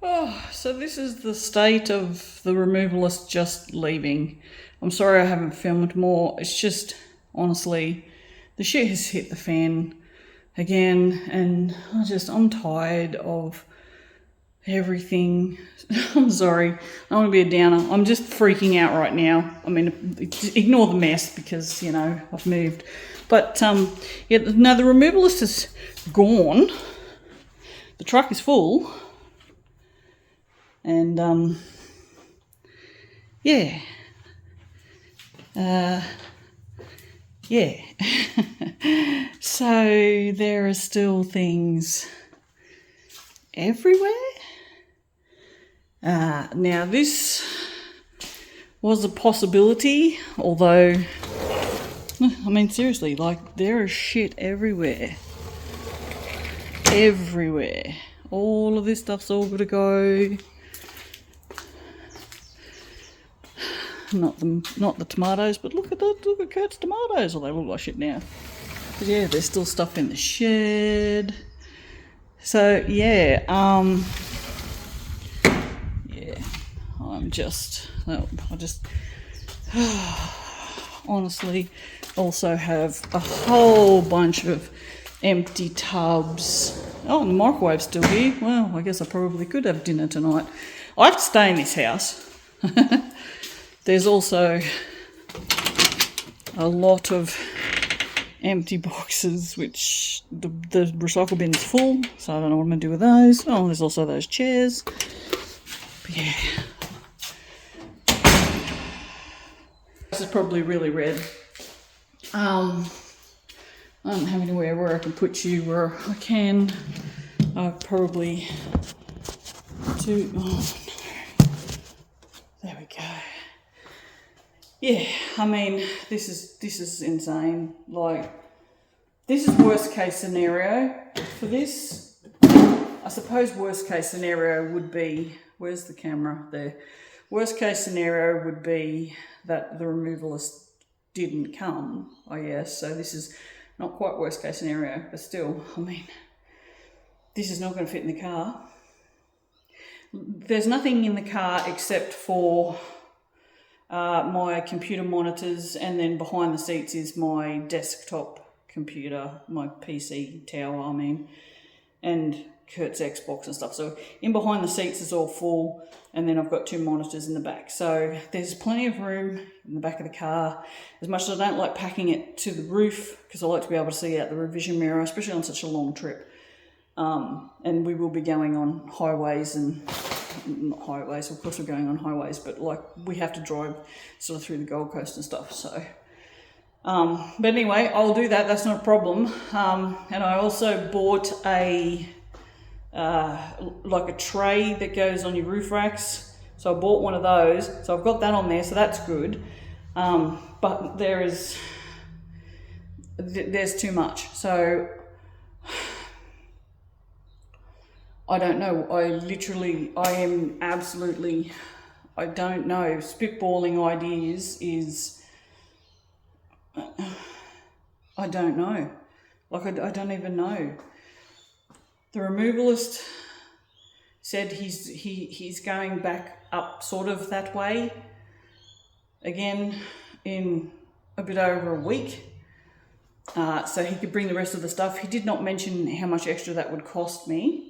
Oh, so this is the state of the removalist just leaving. I'm sorry I haven't filmed more. It's just, honestly, the shit has hit the fan again, and I'm tired of everything. I'm sorry. I don't want to be a downer. I'm just freaking out right now. I mean, ignore the mess because, I've moved. But, yeah, no, the removalist is gone. The truck is full. And, yeah. Yeah. So there are still things everywhere. Now this was a possibility, although, I mean, seriously, like, there is shit everywhere. Everywhere. All of this stuff's all got to go. Not the tomatoes, but look at Kurt's tomatoes. Well, they look like shit now. But yeah, there's still stuff in the shed. So yeah, yeah, I just honestly also have a whole bunch of empty tubs. Oh, and the microwave's still here. Well, I guess I probably could have dinner tonight. I have to stay in this house. There's also a lot of empty boxes, which the recycle bin's full, so I don't know what I'm going to do with those. Oh, there's also those chairs. But yeah. This is probably really red. I don't have anywhere where I can put you where I can. I've probably do. Oh no. There we go. Yeah, I mean, this is insane. Like, this is worst case scenario for this. I suppose worst case scenario would be, where's the camera? There. Worst case scenario would be that the removalist didn't come, I guess. So this is not quite worst case scenario, but still, I mean, this is not going to fit in the car. There's nothing in the car except for my computer monitors, and then behind the seats is my desktop computer, my PC tower, and Kurt's Xbox and stuff. So in behind the seats is all full, and then I've got 2 monitors in the back. So there's plenty of room in the back of the car. As much as I don't like packing it to the roof, because I like to be able to see out the revision mirror, especially on such a long trip. And we will be going on highways and not highways, of course we're going on highways, but like we have to drive sort of through the Gold Coast and stuff. So, but anyway, I'll do that. That's not a problem. And I also bought a like a tray that goes on your roof racks. So I bought one of those. So I've got that on there. So that's good. But there's too much. So I don't know. I don't know. Spitballing ideas is, I don't know. Like, I don't even know. The removalist said he's going back up sort of that way again in a bit over a week. So he could bring the rest of the stuff. He did not mention how much extra that would cost me.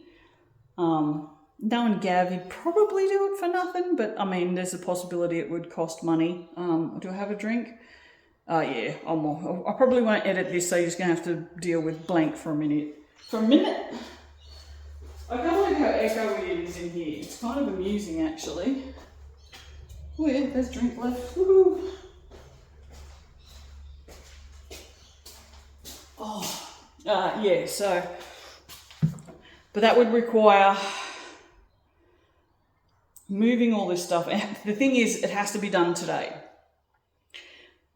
Knowing Gav, he'd probably do it for nothing, but I mean, there's a possibility it would cost money. Do I have a drink? Yeah, I probably won't edit this, so you're just going to have to deal with blank for a minute. I can't believe how echoey it is in here. It's kind of amusing, actually. Oh yeah, there's drink left. Woohoo! Oh, yeah, so, but that would require moving all this stuff. And the thing is, it has to be done today.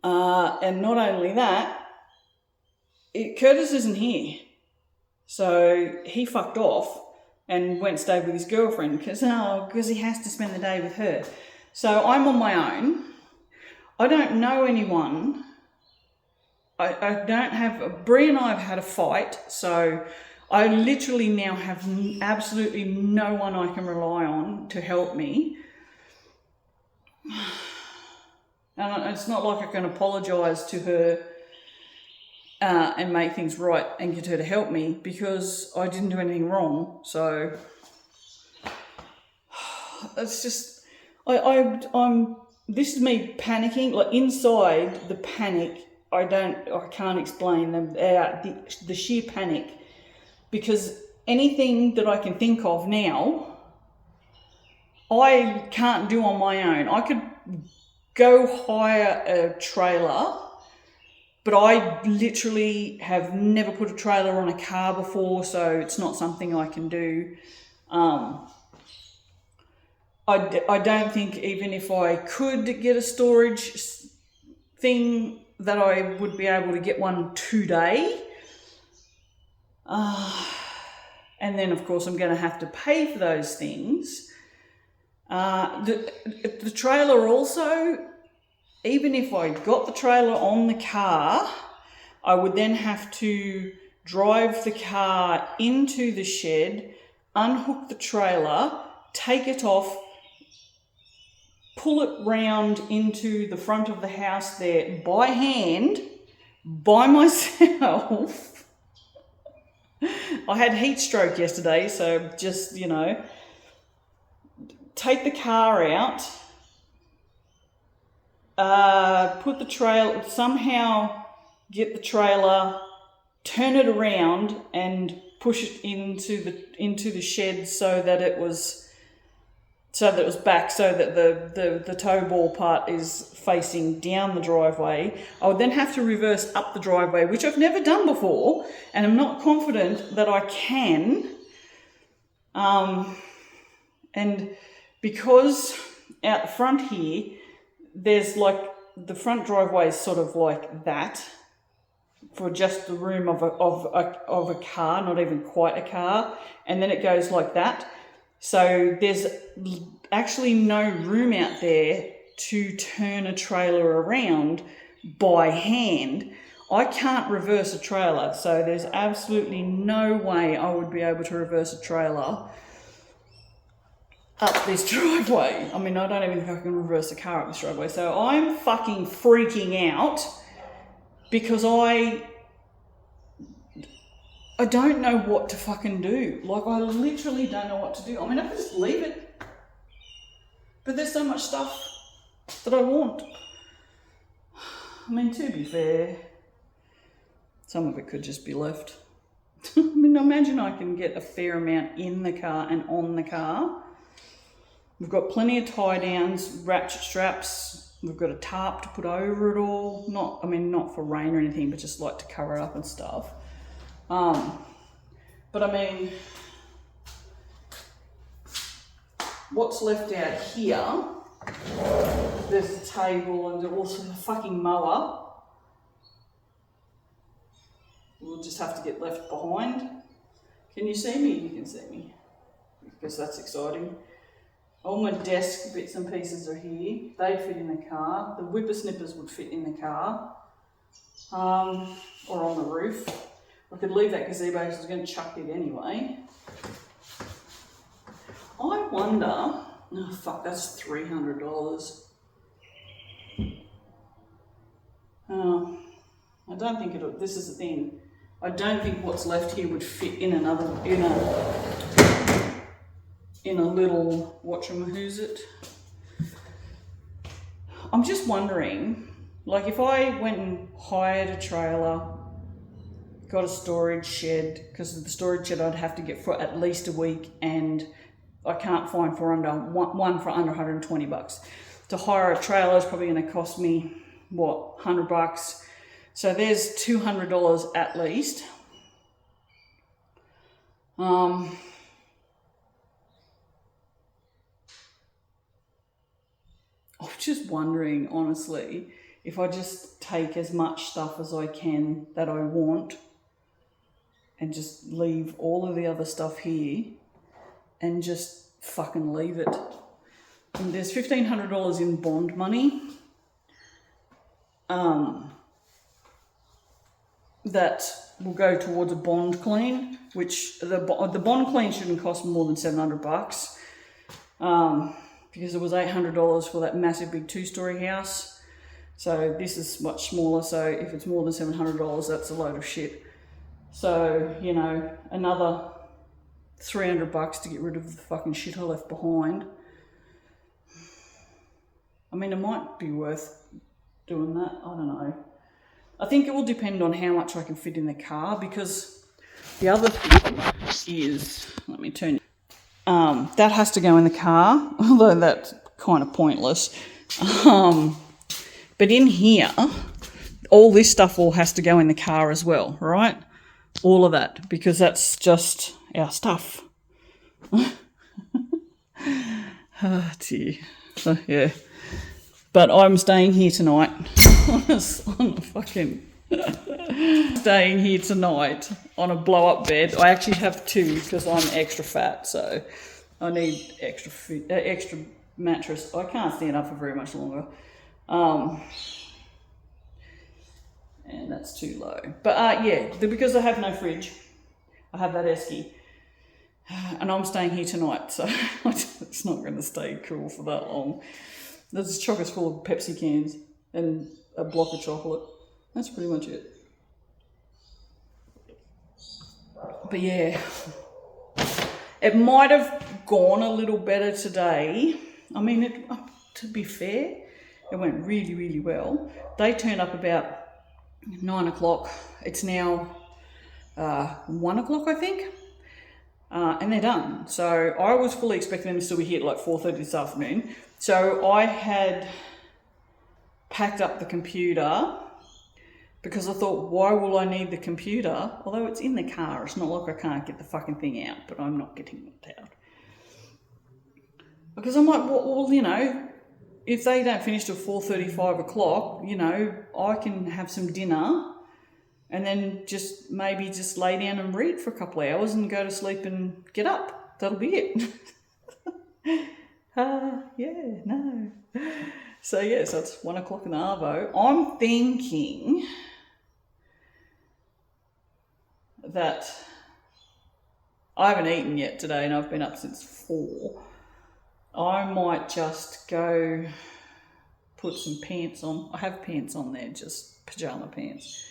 And not only that, Curtis isn't here. So he fucked off and went and stayed with his girlfriend because he has to spend the day with her. So I'm on my own. I don't know anyone. I don't have, Brie and I have had a fight, so I literally now have absolutely no one I can rely on to help me. And it's not like I can apologise to her and make things right and get her to help me, because I didn't do anything wrong. So it's just, I'm. This is me panicking. Like, inside the panic, I can't explain the sheer panic, because anything that I can think of now, I can't do on my own. I could go hire a trailer, but I literally have never put a trailer on a car before, so it's not something I can do. I don't think even if I could get a storage thing that I would be able to get one today. And then, of course, I'm going to have to pay for those things. The trailer also, even if I got the trailer on the car, I would then have to drive the car into the shed, unhook the trailer, take it off, pull it round into the front of the house there by hand, by myself. I had heat stroke yesterday, so just, take the car out, put the trailer, somehow get the trailer, turn it around and push it into the shed so that it was back, so that the tow ball part is facing down the driveway. I would then have to reverse up the driveway, which I've never done before, and I'm not confident that I can. And because out the front here, there's like, the front driveway is sort of like that, for just the room of a car, not even quite a car, and then it goes like that. So there's actually no room out there to turn a trailer around by hand. I can't reverse a trailer, so there's absolutely no way I would be able to reverse a trailer up this driveway. I mean, I don't even think I can reverse a car up this driveway. So I'm fucking freaking out because I don't know what to fucking do. Like, I literally don't know what to do. I mean, I could just leave it, but there's so much stuff that I want. I mean, to be fair, some of it could just be left. I mean, imagine I can get a fair amount in the car and on the car. We've got plenty of tie downs, ratchet straps. We've got a tarp to put over it all. Not for rain or anything, but just like to cover it up and stuff. But I mean, what's left out here, there's a table and also the fucking mower. We'll just have to get left behind. Can you see me? You can see me, because that's exciting. All my desk bits and pieces are here. They fit in the car. The whippersnippers would fit in the car, or on the roof. I could leave that gazebo because I was going to chuck it anyway. I wonder, oh fuck, that's $300. I don't think it'll, this is the thing, I don't think what's left here would fit in a little, who's it? I'm just wondering, like, if I went and hired a trailer, got a storage shed, because the storage shed I'd have to get for at least a week, and I can't find one for under $120. To hire a trailer is probably going to cost me, what, $100? So there's $200 at least. I'm just wondering, honestly, if I just take as much stuff as I can that I want and just leave all of the other stuff here and just fucking leave it. And there's $1,500 in bond money. that will go towards a bond clean, which the bond clean shouldn't cost more than $700, because it was $800 for that massive big 2-story house. So this is much smaller, so if it's more than $700, that's a load of shit. So, you know, another $300 to get rid of the fucking shit I left behind. I mean, it might be worth doing that, I don't know. I think it will depend on how much I can fit in the car, because the other thing is, let me turn, that has to go in the car, although that's kind of pointless. But in here, all this stuff all has to go in the car as well, right? All of that, because that's just our stuff. Oh, dear. So, yeah. But I'm staying here tonight. Staying here tonight on a blow-up bed. I actually have two because I'm extra fat, so I need extra mattress. I can't stand up for very much longer. And that's too low. But yeah, because I have no fridge, I have that esky. And I'm staying here tonight, so it's not going to stay cool for that long. There's chockers full of Pepsi cans and a block of chocolate. That's pretty much it. But yeah, it might have gone a little better today. I mean, to be fair, it went really, really well. They turned up about 9 o'clock. It's now 1 o'clock, I think. And they're done. So I was fully expecting them to still be here at like 4:30 this afternoon. So I had packed up the computer because I thought, why will I need the computer? Although it's in the car, it's not like I can't get the fucking thing out, but I'm not getting it out. Because I'm like, well, you know, if they don't finish till 4:30, 5 o'clock, you know, I can have some dinner and then just maybe just lay down and read for a couple of hours and go to sleep and get up. That'll be it. Yeah, no. So yeah, so it's 1 o'clock in the arvo. I'm thinking that I haven't eaten yet today and I've been up since 4. I might just go put some pants on. I have pants on there, just pajama pants.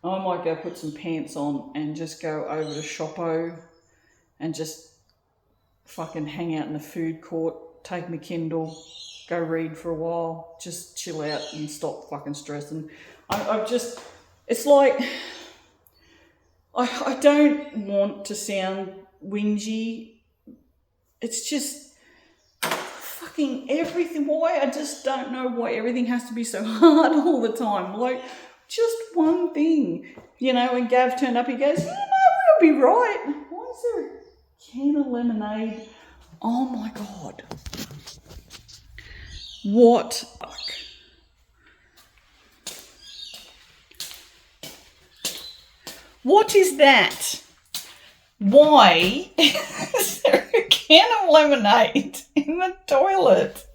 I might go put some pants on and just go over to Shoppo and just fucking hang out in the food court, take my Kindle, go read for a while, just chill out and stop fucking stressing. I've just, it's like, I don't want to sound whingy. It's just fucking everything. Why? I just don't know why everything has to be so hard all the time. Like, just one thing, you know. When Gav turned up, he goes, you know, we'll be right. Why is there a can of lemonade? Oh my God. What? What is that? Why is there a can of lemonade in the toilet?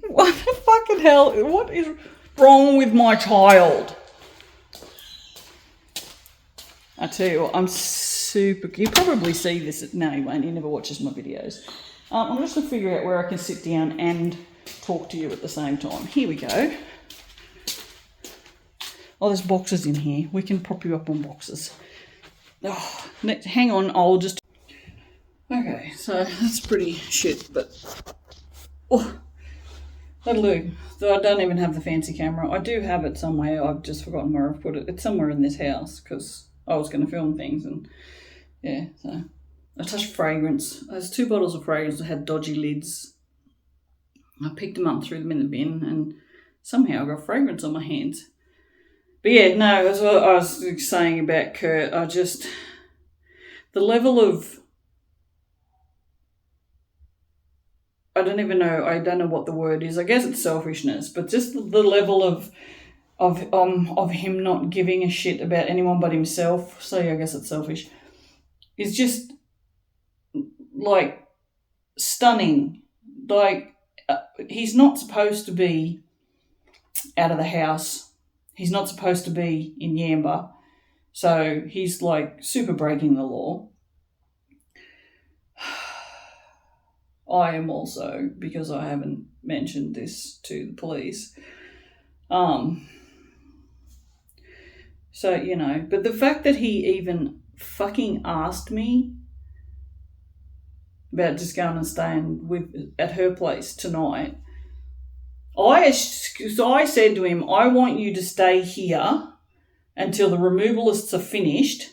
What the fucking hell? What is wrong with my child? I tell you what, I'm super... You probably see this... No, you won't. He never watches my videos. I'm just going to figure out where I can sit down and talk to you at the same time. Here we go. Oh, there's boxes in here. We can prop you up on boxes. Oh, hang on, I'll just... Okay, so that's pretty shit, but... Oh, that'll do. Though I don't even have the fancy camera. I do have it somewhere. I've just forgotten where I've put it. It's somewhere in this house because I was going to film things and... Yeah, so... I touched fragrance. There's 2 bottles of fragrance that had dodgy lids. I picked them up, threw them in the bin, and somehow I got fragrance on my hands. But yeah, no, that's what I was saying about Kurt. The level of, I don't know what the word is. I guess it's selfishness, but just the level of him not giving a shit about anyone but himself. So yeah, I guess it's selfish. Is just like stunning. Like he's not supposed to be out of the house He's not supposed to be in Yamba. So he's like super breaking the law. I am also, because I haven't mentioned this to the police. So, you know, but the fact that he even fucking asked me about just going and staying at her place tonight, I said to him, I want you to stay here until the removalists are finished,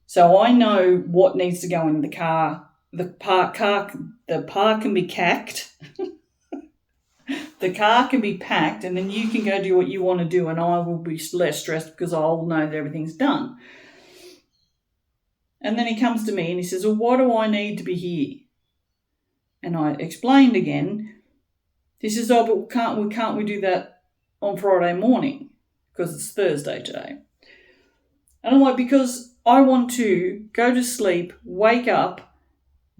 so I know what needs to go in the car. The car can be cacked. The car can be packed, and then you can go do what you want to do, and I will be less stressed because I'll know that everything's done. And then he comes to me and he says, well, why do I need to be here? And I explained again. He says, oh, but can't we do that on Friday morning? Because it's Thursday today. And I'm like, because I want to go to sleep, wake up,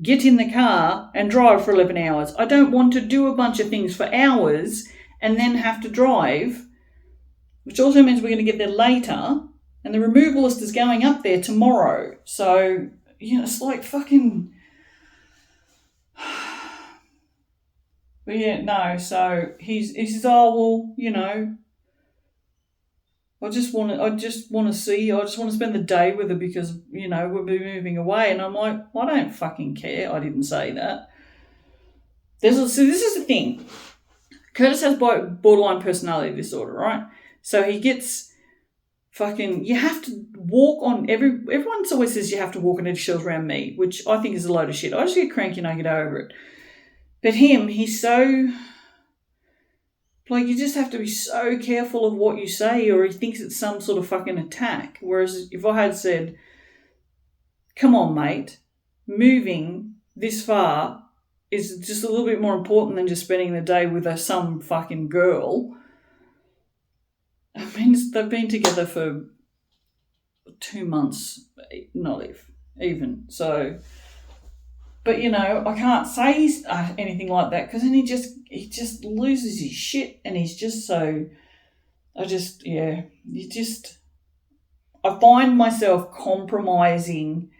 get in the car and drive for 11 hours. I don't want to do a bunch of things for hours and then have to drive, which also means we're going to get there later, and the removalist is going up there tomorrow. So, you know, it's like fucking... But yeah, no, so he says, oh, well, you know, I just want to spend the day with her because, you know, we'll be moving away. And I'm like, I don't fucking care. I didn't say that. So this is the thing. Curtis has borderline personality disorder, right? So he gets fucking, you have to walk on everyone always says you have to walk on eggshells around me, which I think is a load of shit. I just get cranky and I get over it. But he's so, like, you just have to be so careful of what you say, or he thinks it's some sort of fucking attack. Whereas if I had said, come on, mate, moving this far is just a little bit more important than just spending the day with some fucking girl. I mean, they've been together for 2 months, not even. So, but, you know, I can't say anything like that because then he just loses his shit, and he's just so, I find myself compromising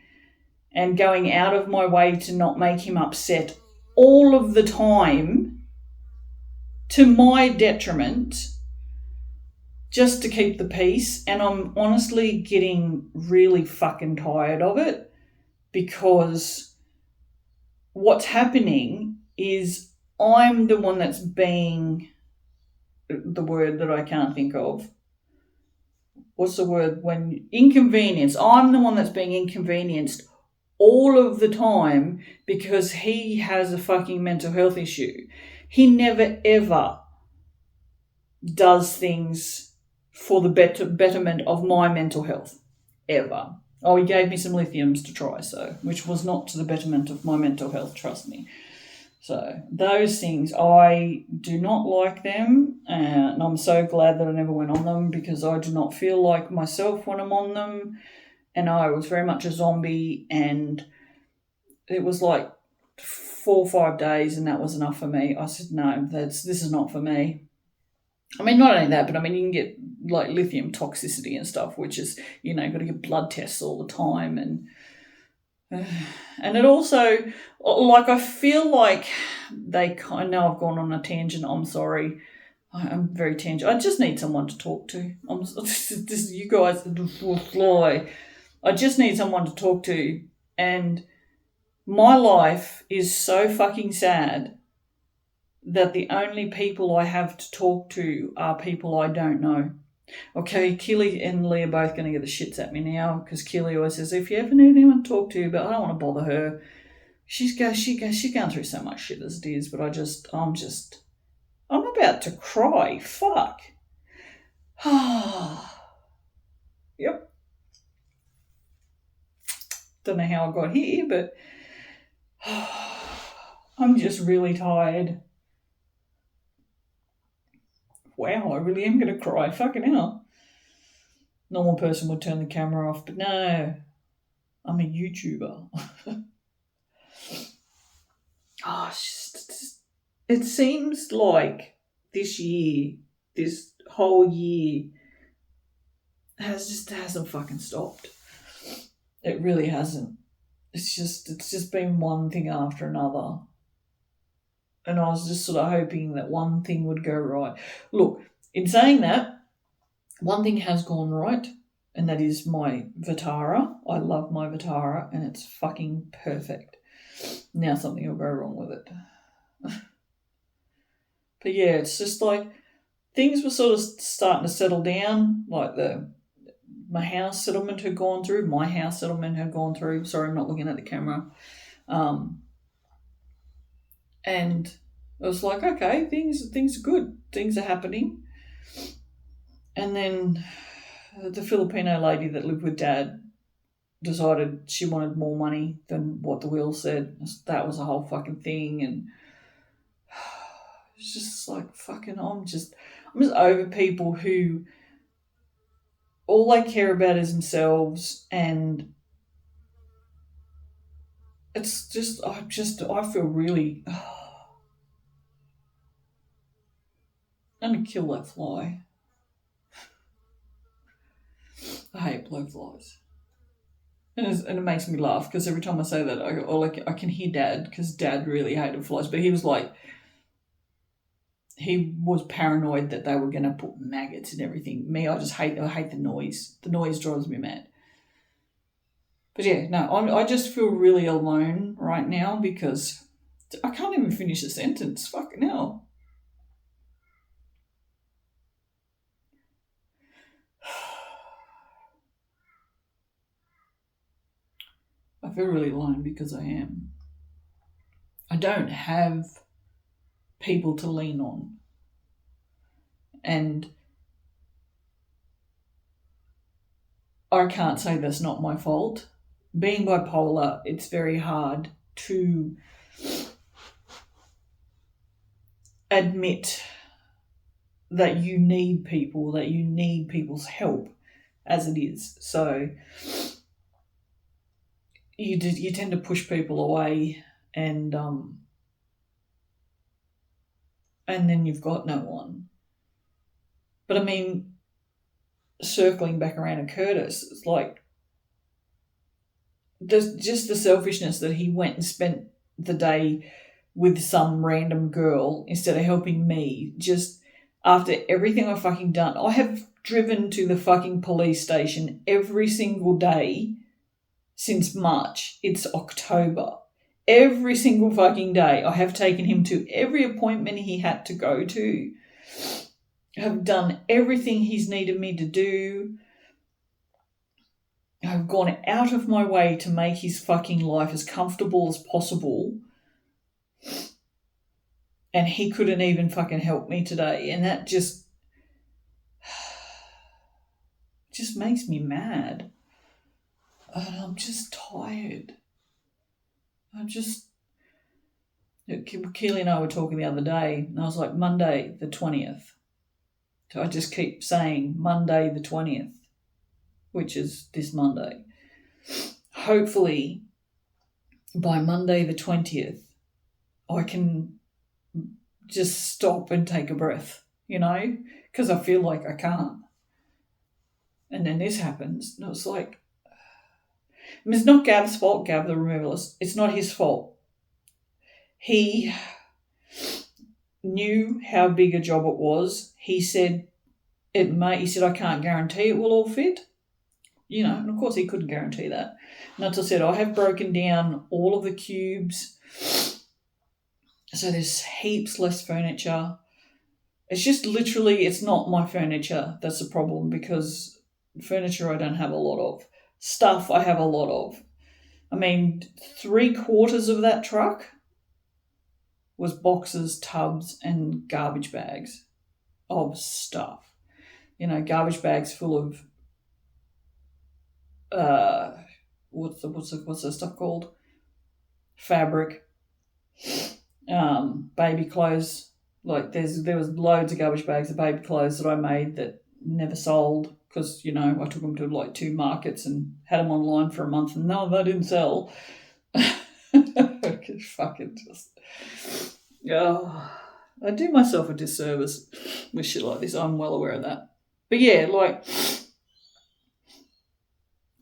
and going out of my way to not make him upset all of the time to my detriment just to keep the peace. And I'm honestly getting really fucking tired of it, because what's happening is I'm the one that's being, the word that I can't think of. What's the word when inconvenienced? I'm the one that's being inconvenienced all of the time because he has a fucking mental health issue. He never ever does things for the betterment of my mental health, ever. Oh, he gave me some lithiums to try, which was not to the betterment of my mental health, trust me. So those things, I do not like them, and I'm so glad that I never went on them, because I do not feel like myself when I'm on them, and I was very much a zombie, and it was like 4 or 5 days, and that was enough for me. I said, no, this is not for me. I mean, not only that, but I mean, you can get like lithium toxicity and stuff, which is, you know, got to get blood tests all the time, and it also, like, I feel like I know I've gone on a tangent. I'm sorry. I'm very tangent. I just need someone to talk to. You guys will fly. I just need someone to talk to, and my life is so fucking sad that the only people I have to talk to are people I don't know. Okay, Keely and Lee are both going to get the shits at me now, because Keely always says, if you ever need anyone to talk to, but I don't want to bother her. She's going through so much shit as it is, but I'm about to cry. Fuck. Yep. Don't know how I got here, but I'm just really tired. Wow, I really am going to cry. Fucking hell. Normal person would turn the camera off, but no, I'm a YouTuber. It seems like this whole year, hasn't fucking stopped. It really hasn't. It's just been one thing after another. And I was just sort of hoping that one thing would go right. Look, in saying that, one thing has gone right, and that is my Vitara. I love my Vitara, and it's fucking perfect. Now something will go wrong with it. But yeah, it's just like things were sort of starting to settle down. Like my house settlement had gone through. Sorry, I'm not looking at the camera. And it was like, okay, things are good. Things are happening. And then the Filipino lady that lived with Dad decided she wanted more money than what the will said. That was a whole fucking thing. And it's just like fucking, I'm just over people who all they care about is themselves, and it's just I feel really I'm gonna kill that fly. I hate blowflies. And it makes me laugh because every time I say that, I can hear Dad, because Dad really hated flies, but he was like, he was paranoid that they were going to put maggots and everything. Me, I hate the noise. The noise drives me mad. But yeah, no, I just feel really alone right now because I can't even finish a sentence. Fucking hell. I feel really alone because I am. I don't have people to lean on. And I can't say that's not my fault. Being bipolar, it's very hard to admit that you need people, that you need people's help as it is. So you tend to push people away, and then you've got no one. But I mean, circling back around to Curtis, it's like just the selfishness that he went and spent the day with some random girl instead of helping me. Just after everything I've fucking done, I have driven to the fucking police station every single day since March. It's October. Every single fucking day I have taken him to every appointment he had to go to. I've done everything he's needed me to do. I've gone out of my way to make his fucking life as comfortable as possible. And he couldn't even fucking help me today. And that just makes me mad. And I'm just tired. Keely and I were talking the other day, and I was like, Monday the 20th. So I just keep saying Monday the 20th, which is this Monday. Hopefully, by Monday the 20th, I can just stop and take a breath, because I feel like I can't. And then this happens, and it's like, it's not Gav's fault, Gav the removalist. It's not his fault. He knew how big a job it was. He said I can't guarantee it will all fit. And of course he couldn't guarantee that. And as I said, I have broken down all of the cubes. So there's heaps less furniture. It's just literally, it's not my furniture that's the problem, because furniture I don't have a lot of. Stuff I have a lot of. I mean, 3/4 of that truck was boxes, tubs, and garbage bags of stuff. Garbage bags full of what's the stuff called? Fabric, baby clothes. Like there was loads of garbage bags of baby clothes that I made that never sold, because I took them to like 2 markets and had them online for a month, and no, they didn't sell. Fucking just, I do myself a disservice with shit like this. I'm well aware of that. But yeah, like,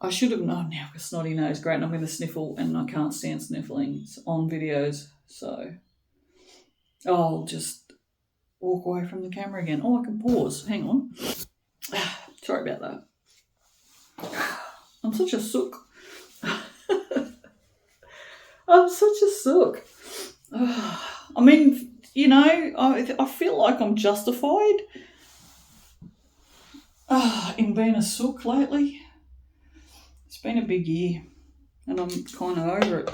I should have known now because snotty nose, great, and I'm going to sniffle, and I can't stand sniffling on videos, so I'll just walk away from the camera again. Oh, I can pause. Hang on. Sorry about that. I'm such a sook. I'm such a sook. I mean, you know, I feel like I'm justified in being a sook lately. It's been a big year, and I'm kind of over it.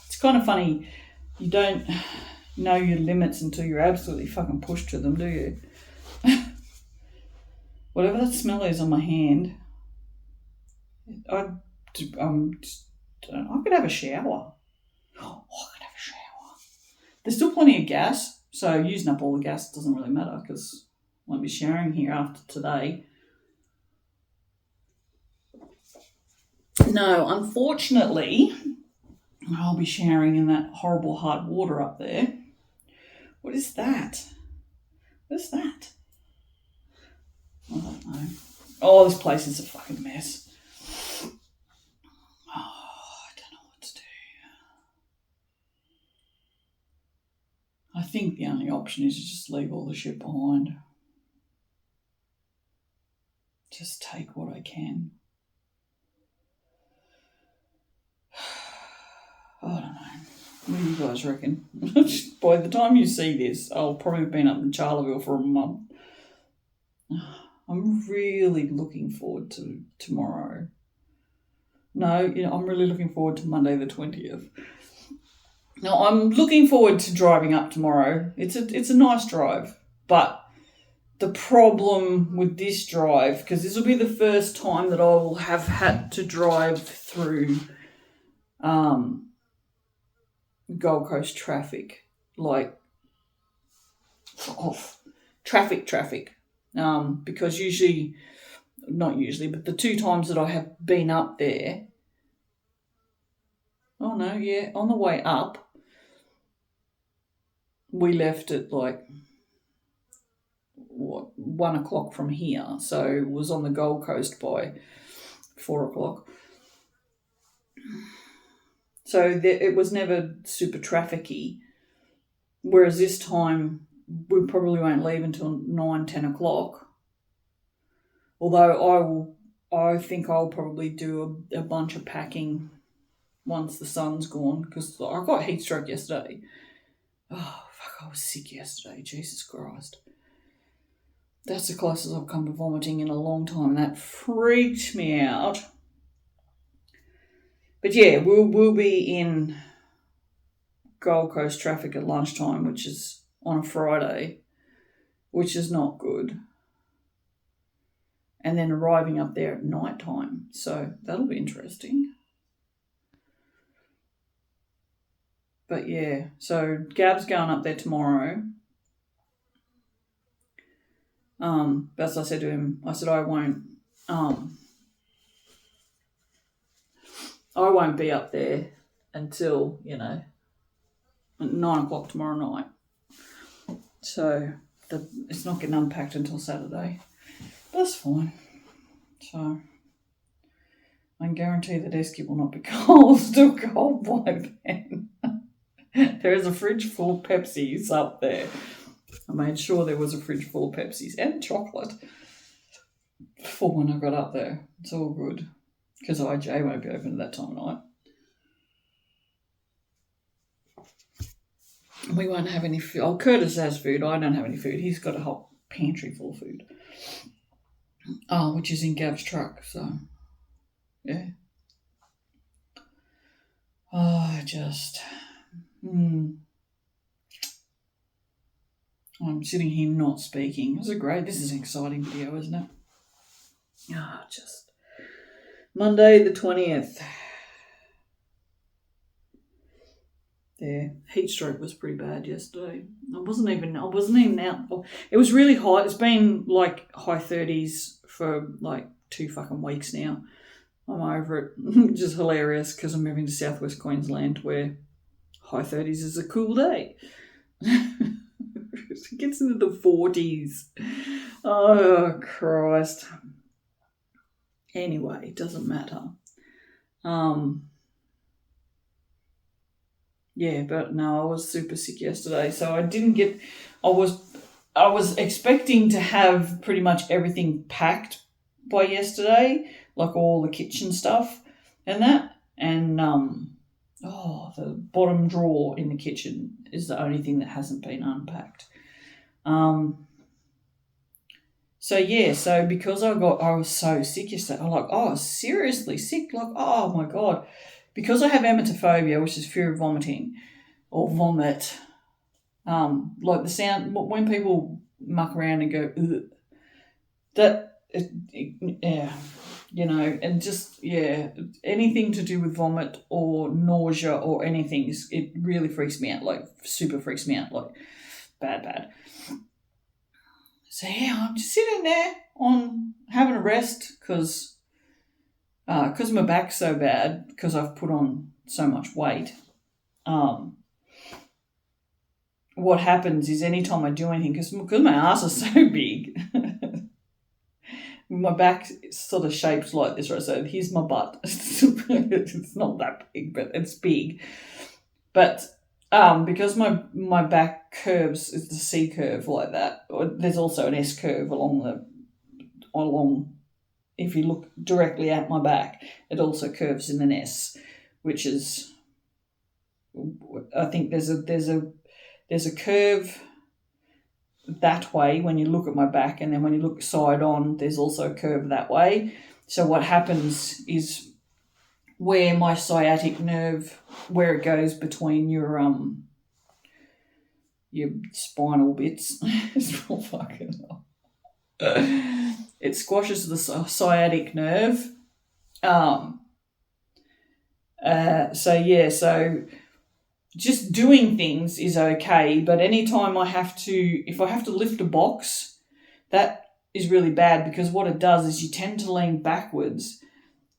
It's kind of funny. You don't know your limits until you're absolutely fucking pushed to them, do you? Whatever that smell is on my hand, I could have a shower. Oh, I could have a shower. There's still plenty of gas, so using up all the gas doesn't really matter because I won't be showering here after today. No, unfortunately, I'll be showering in that horrible hard water up there. What is that? What's that? I don't know. Oh, this place is a fucking mess. Oh, I don't know what to do. I think the only option is to just leave all the shit behind. Just take what I can. I don't know. What do you guys reckon? By the time you see this, I'll probably have been up in Charleville for a month. I'm really looking forward to tomorrow. No, I'm really looking forward to Monday the 20th. Now, I'm looking forward to driving up tomorrow. It's a nice drive, but the problem with this drive, because this will be the first time that I will have had to drive through Gold Coast traffic, like traffic. Because not usually, but the two times that I have been up there, on the way up, we left at 1 o'clock from here, so was on the Gold Coast by 4 o'clock. So it was never super trafficky, whereas this time we probably won't leave until 9, 10 o'clock. Although I think I'll probably do a bunch of packing once the sun's gone, because I got heat stroke yesterday. Oh, fuck, I was sick yesterday, Jesus Christ. That's the closest I've come to vomiting in a long time, and that freaked me out. But yeah, we'll be in Gold Coast traffic at lunchtime, which is on a Friday, which is not good. And then arriving up there at night time. So that'll be interesting. But yeah, so Gab's going up there tomorrow. As I said to him, I said I won't be up there until, 9 o'clock tomorrow night. So it's not getting unpacked until Saturday. That's fine. So I can guarantee the desk will not be still cold by then. There is a fridge full of Pepsis up there. I made sure there was a fridge full of Pepsis and chocolate for when I got up there. It's all good. Because IJ won't be open at that time of night. We won't have any food. Oh, Curtis has food. I don't have any food. He's got a whole pantry full of food. Which is in Gab's truck, so yeah. I'm sitting here not speaking. This is an exciting video, isn't it? Just Monday the 20th. Yeah, heat stroke was pretty bad yesterday. I wasn't even out. It was really hot. It's been like high 30s for like 2 fucking weeks now. I'm over it, which is hilarious because I'm moving to southwest Queensland where high 30s is a cool day. It gets into the 40s. Oh, Christ. Anyway, it doesn't matter. Yeah, but no, I was super sick yesterday, so I didn't get. I was expecting to have pretty much everything packed by yesterday, like all the kitchen stuff and that, and the bottom drawer in the kitchen is the only thing that hasn't been unpacked. So because I was so sick yesterday, I was seriously sick, like, oh my God. Because I have emetophobia, which is fear of vomiting or vomit, like the sound, when people muck around and go, ugh, and just, anything to do with vomit or nausea or anything, it really freaks me out, like super freaks me out, like bad. So I'm just sitting there having a rest because my back's so bad because I've put on so much weight. What happens is anytime I do anything, because my ass is so big, my back is sort of shaped like this, right? So here's my butt. It's not that big, but it's big. But because my back curves, it's the C curve like that. There's also an S curve along. If you look directly at my back, it also curves in an S, which is, I think there's a curve that way when you look at my back, and then when you look side on, there's also a curve that way. So what happens is where my sciatic nerve, where it goes between your spinal bits, it's not fucking hell. It squashes the sciatic nerve. So just doing things is okay, but anytime if I have to lift a box, that is really bad, because what it does is you tend to lean backwards,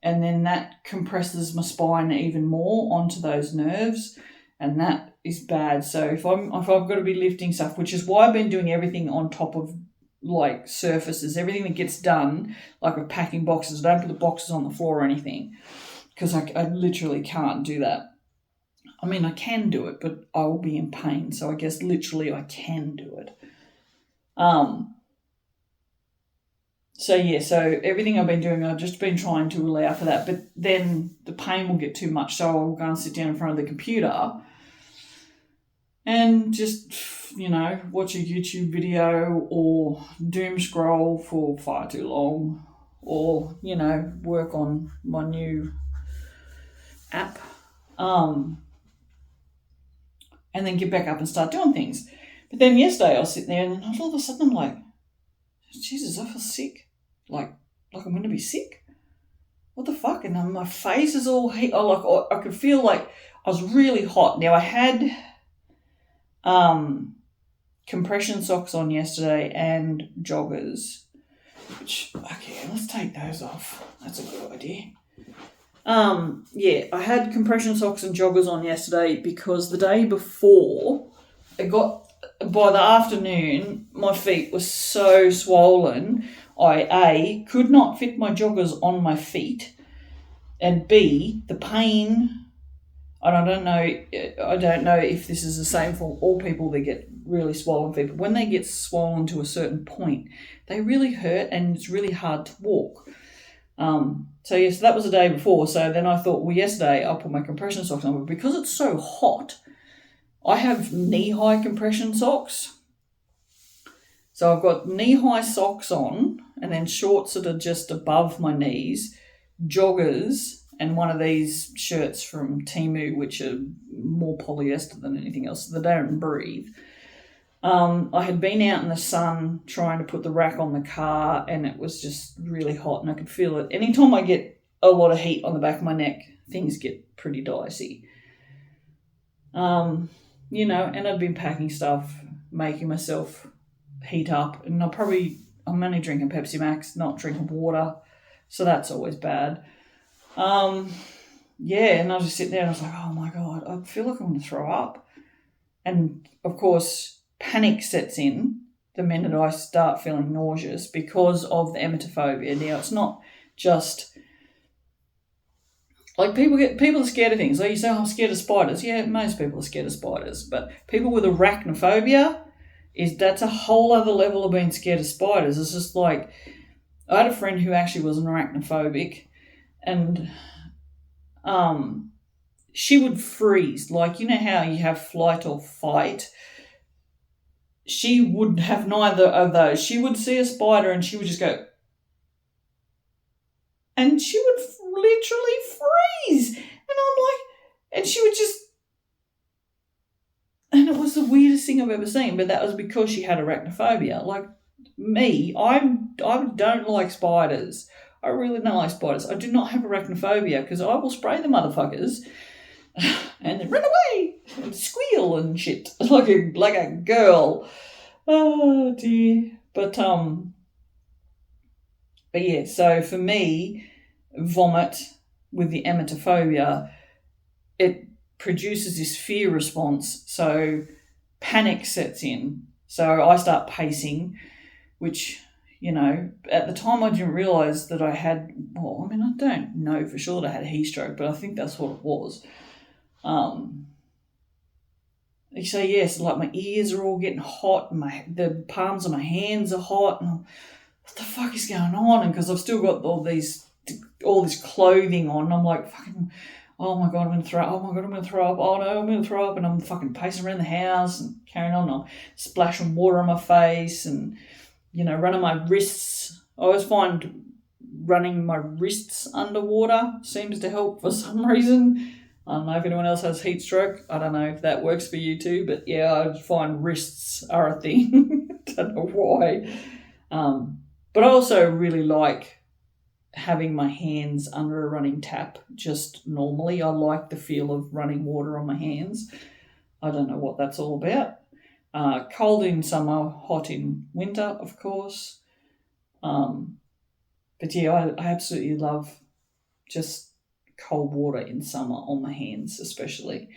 and then that compresses my spine even more onto those nerves, and that is bad. So if I've got to be lifting stuff, which is why I've been doing everything on top of like surfaces, everything that gets done, like with packing boxes, I don't put the boxes on the floor or anything, because I literally can't do that. I mean, I can do it, but I will be in pain. So I guess literally I can do it. So everything I've been doing, I've just been trying to allow for that. But then the pain will get too much, so I'll go and sit down in front of the computer and just, watch a YouTube video or doom scroll for far too long, or, work on my new app. And then get back up and start doing things. But then yesterday I was sitting there, and all of a sudden I'm like, Jesus, I feel sick. Like I'm going to be sick. What the fuck? And my face is all heat. I could feel like I was really hot. Now I had compression socks on yesterday and joggers. Which, okay, let's take those off. That's a good idea. I had compression socks and joggers on yesterday because the day before, by the afternoon, my feet were so swollen, I could not fit my joggers on my feet, and B, the pain, and I don't know if this is the same for all people that get really swollen feet, but when they get swollen to a certain point, they really hurt and it's really hard to walk. So that was the day before. So then I thought, well, yesterday I'll put my compression socks on, but because it's so hot, I have knee-high compression socks. So I've got knee-high socks on, and then shorts that are just above my knees, joggers, and one of these shirts from Temu, which are more polyester than anything else, so they don't breathe. I had been out in the sun trying to put the rack on the car, and it was just really hot, and I could feel it. Anytime I get a lot of heat on the back of my neck, things get pretty dicey. And I'd been packing stuff, making myself heat up, and I'm only drinking Pepsi Max, not drinking water, so that's always bad. And I was just sitting there and I was like, oh my God, I feel like I'm going to throw up. And of course, panic sets in the minute I start feeling nauseous because of the emetophobia. Now, it's not just like people are scared of things. Like you say, oh, I'm scared of spiders. Yeah, most people are scared of spiders, but people with arachnophobia that's a whole other level of being scared of spiders. It's just like I had a friend who actually was an arachnophobic, and she would freeze. Like, you know how you have flight or fight? She would have neither of those. She would see a spider and she would just go, and she would literally freeze. And I'm like, and she would just, and it was the weirdest thing I've ever seen, but that was because she had arachnophobia. Like me, I don't like spiders. I really don't like spiders. I do not have arachnophobia because I will spray the motherfuckers and then run away and squeal and shit like a girl. Oh dear. But yeah, so for me, vomit with the emetophobia, it produces this fear response. So panic sets in. So I start pacing, which, you know, at the time I didn't realise that I had, well, I mean, I don't know for sure that I had heat stroke, but I think that's what it was. So yes, like my ears are all getting hot, and the palms of my hands are hot, and what the fuck is going on? And because I've still got all this clothing on, I'm like, fucking, oh my god, I'm going to throw up. Oh my god, I'm going to throw up. Oh no, I'm going to throw up. And I'm fucking pacing around the house and carrying on. I'm splashing water on my face and, you know, running my wrists. I always find running my wrists underwater seems to help for some reason. I don't know if anyone else has heat stroke. I don't know if that works for you too, but yeah, I find wrists are a thing. Don't know why. But I also really like having my hands under a running tap just normally. I like the feel of running water on my hands. I don't know what that's all about. Cold in summer, hot in winter, of course. But yeah, I absolutely love just cold water in summer on my hands especially.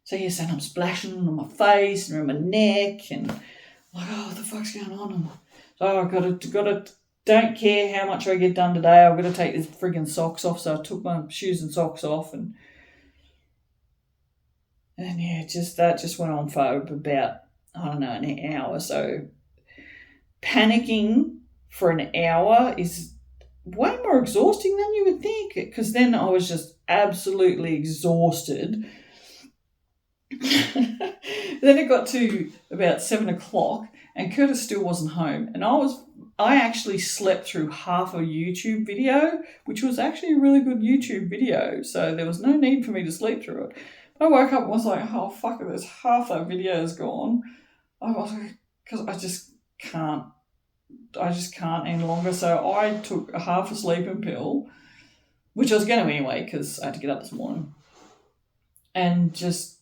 So yes, and I'm splashing on my face and around my neck and like, oh, what the fuck's going on? And, oh, I gotta don't care how much I get done today, I've got to take these friggin' socks off. So I took my shoes and socks off and yeah, that just went on for about, I don't know, an hour. So panicking for an hour is way more exhausting than you would think, because then I was just absolutely exhausted. Then it got to about 7 o'clock and Curtis still wasn't home, and I actually slept through half a YouTube video, which was actually a really good YouTube video, so there was no need for me to sleep through it. But I woke up and was like, oh fuck it, there's half that video's gone. I was like, because I just can't any longer. So I took a half a sleeping pill, which I was going to anyway because I had to get up this morning, and just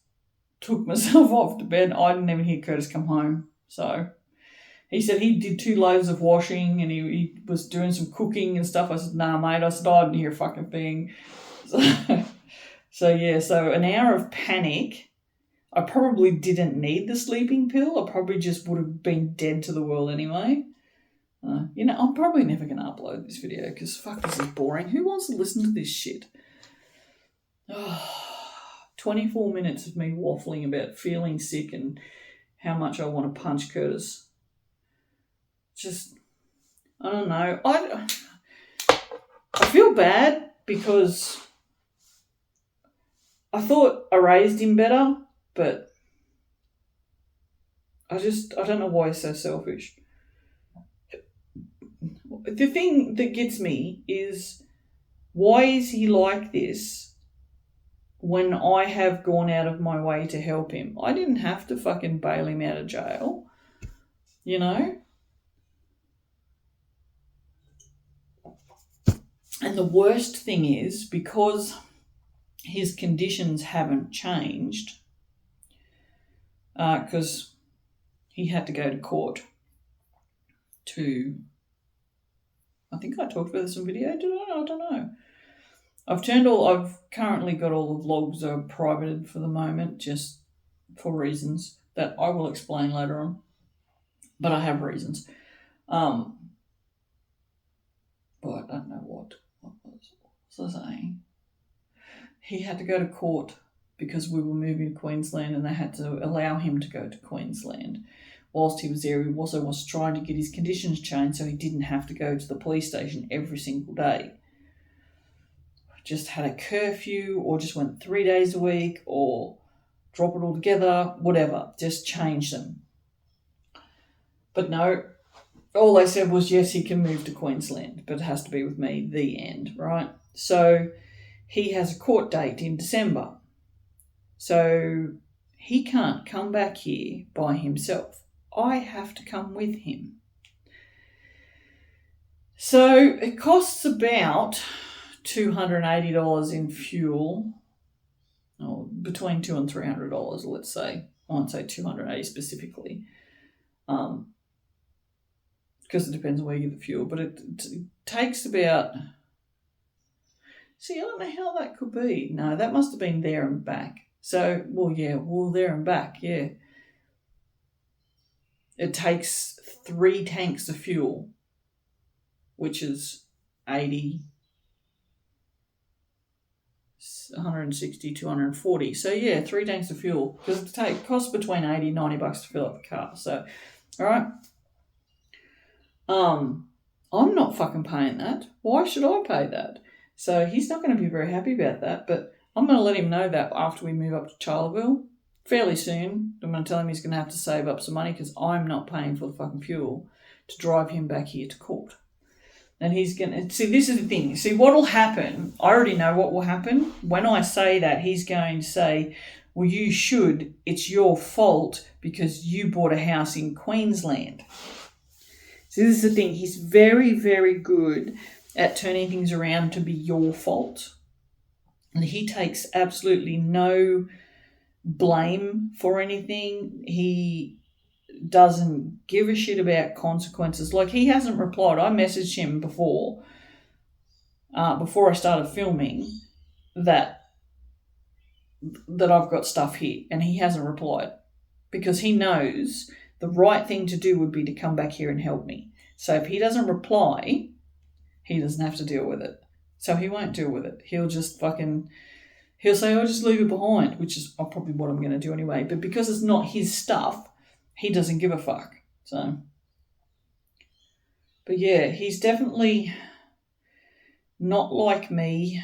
took myself off to bed. I didn't even hear Curtis come home. So he said he did 2 loads of washing and he was doing some cooking and stuff. I said, nah, mate. I said, I didn't hear a fucking thing. So yeah, so an hour of panic. I probably didn't need the sleeping pill. I probably just would have been dead to the world anyway. You know, I'm probably never going to upload this video because fuck, this is boring. Who wants to listen to this shit? 24 minutes of me waffling about feeling sick and how much I want to punch Curtis. Just, I don't know. I feel bad because I thought I raised him better, but I don't know why he's so selfish. The thing that gets me is, why is he like this when I have gone out of my way to help him? I didn't have to fucking bail him out of jail, you know? And the worst thing is, because his conditions haven't changed, because he had to go to court to, I think I talked about this in video, did I? I don't know. I've currently got all the vlogs are privated for the moment, just for reasons that I will explain later on. But I have reasons. But I don't know what was I saying? He had to go to court because we were moving to Queensland and they had to allow him to go to Queensland. Whilst he was there, he also was trying to get his conditions changed so he didn't have to go to the police station every single day. Just had a curfew or just went 3 days a week or drop it all together, whatever. Just change them. But no, all they said was, yes, he can move to Queensland, but it has to be with me, the end, right? So he has a court date in December. So he can't come back here by himself. I have to come with him. So it costs about $280 in fuel, or between $200 and $300, let's say. I won't say $280 specifically, because it depends on where you get the fuel. But it takes about... See, I don't know how that could be. No, that must have been there and back. So, there and back, yeah. It takes 3 tanks of fuel, which is 80, 160, 240. So, yeah, 3 tanks of fuel. Because it costs between $80 and $90 to fill up the car. So, all right. I'm not fucking paying that. Why should I pay that? So he's not going to be very happy about that, but I'm going to let him know that after we move up to Charleville fairly soon. I'm going to tell him he's going to have to save up some money because I'm not paying for the fucking fuel to drive him back here to court. And he's going to... See, this is the thing. See, what will happen, I already know what will happen. When I say that, he's going to say, well, you should. It's your fault because you bought a house in Queensland. So this is the thing. He's very, very good at turning things around to be your fault. And he takes absolutely no blame for anything. He doesn't give a shit about consequences. Like, he hasn't replied. I messaged him before I started filming that I've got stuff here, and he hasn't replied because he knows the right thing to do would be to come back here and help me. So if he doesn't reply, he doesn't have to deal with it. So he won't deal with it. He'll just he'll say, I'll just leave it behind, which is probably what I'm going to do anyway. But because it's not his stuff, he doesn't give a fuck. So, but yeah, he's definitely not like me